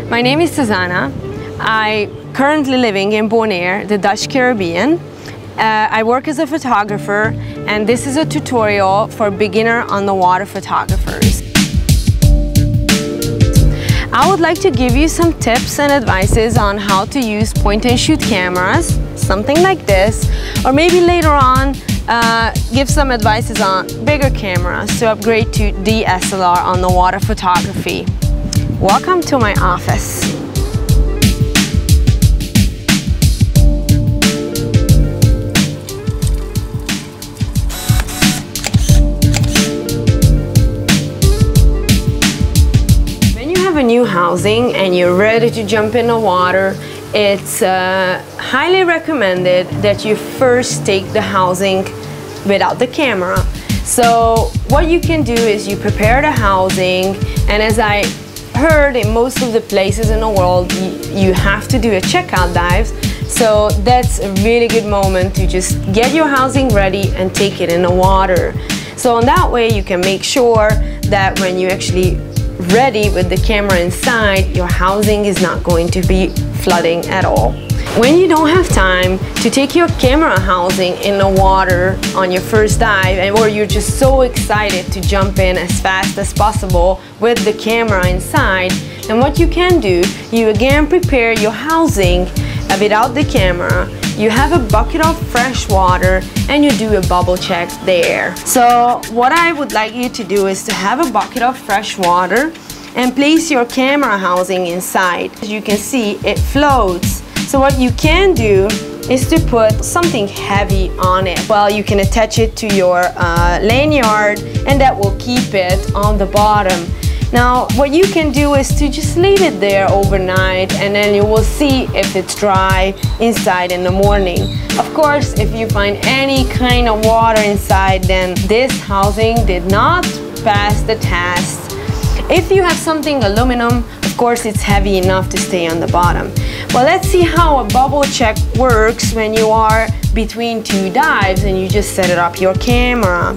My name is Susanna. I currently living in Bonaire, the Dutch Caribbean. I work as a photographer, and this is a tutorial for beginner on-the-water photographers. I would like to give you some tips and advices on how to use point-and-shoot cameras, something like this, or maybe later on give some advices on bigger cameras to upgrade to DSLR on-the-water photography. Welcome to my office. When you have a new housing and you're ready to jump in the water, it's highly recommended that you first take the housing without the camera. So what you can do is you prepare the housing, and as I heard, in most of the places in the world you have to do a checkout dive, so that's a really good moment to just get your housing ready and take it in the water. So in that way you can make sure that when you actually ready with the camera inside, your housing is not going to be flooding at all. When you don't have time to take your camera housing in the water on your first dive, or you're just so excited to jump in as fast as possible with the camera inside, then what you can do, you again prepare your housing without the camera. You have a bucket of fresh water and you do a bubble check there. So what I would like you to do is to have a bucket of fresh water and place your camera housing inside. As you can see, it floats. So what you can do is to put something heavy on it. Well, you can attach it to your lanyard, and that will keep it on the bottom. Now, what you can do is to just leave it there overnight, and then you will see if it's dry inside in the morning. Of course, if you find any kind of water inside, then this housing did not pass the test. If you have something aluminum, of course it's heavy enough to stay on the bottom. Well, let's see how a bubble check works when you are between two dives and you just set it up your camera.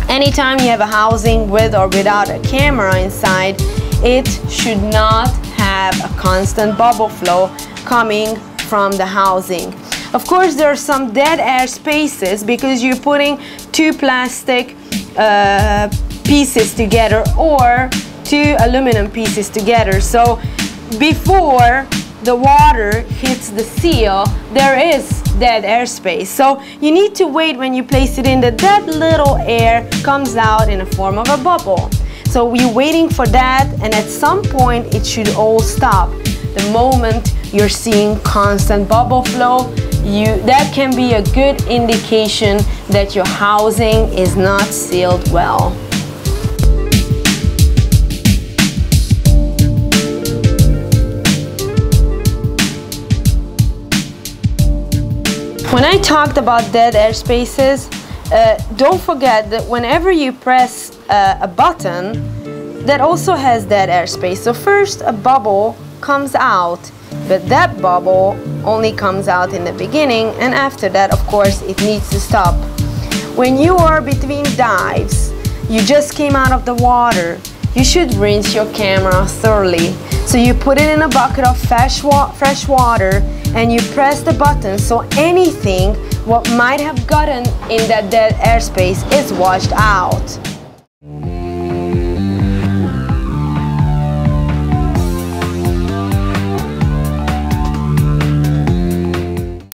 Anytime you have a housing with or without a camera inside, it should not have a constant bubble flow coming from the housing. Of course, there are some dead air spaces because you're putting two plastic pieces together or two aluminum pieces together. So before the water hits the seal, there is dead airspace. So you need to wait when you place it in, that little air comes out in the form of a bubble. So we're waiting for that, and at some point it should all stop. The moment you're seeing constant bubble flow, that can be a good indication that your housing is not sealed well. When I talked about dead air spaces, don't forget that whenever you press a button, that also has dead air space. So first a bubble comes out, but that bubble only comes out in the beginning, and after that, of course, it needs to stop. When you are between dives, you just came out of the water, you should rinse your camera thoroughly. So you put it in a bucket of fresh water and you press the button, so anything what might have gotten in that dead airspace is washed out.